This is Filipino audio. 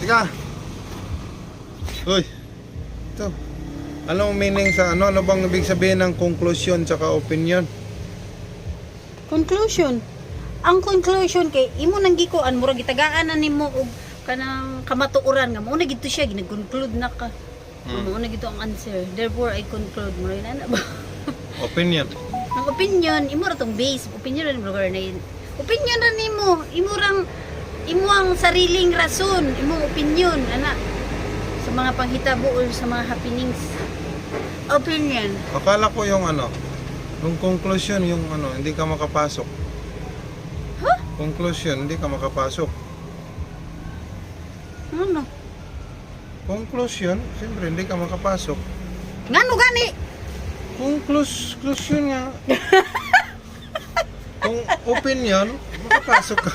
Tika. Uy. Ito. Anong meaning sa ano? Ano bang ibig sabihin ng conclusion tsaka opinion? Conclusion. Ang conclusion kay imo nang gikuan mura gitagaan na nimo og kanang kamatuoran nga mo na gito siya ginag-conclude na ka. Mo na gito ang answer. Therefore I conclude mo rin ana ba. Opinion. Ang opinion imo ra tong base. Opinion ra nimo na yun. Opinion ra nimo. Imo ang sariling rason, imong opinion ana sa mga panghitabo o sa mga happenings. Opinion. Akala ko yung ano, yung conclusion, yung ano, hindi ka makapasok. Huh? Conclusion, hindi ka makapasok. Ano? Conclusion, siyempre hindi ka makapasok. Ngano gani? Conclusion nga. Kung opinion, makapasok ka.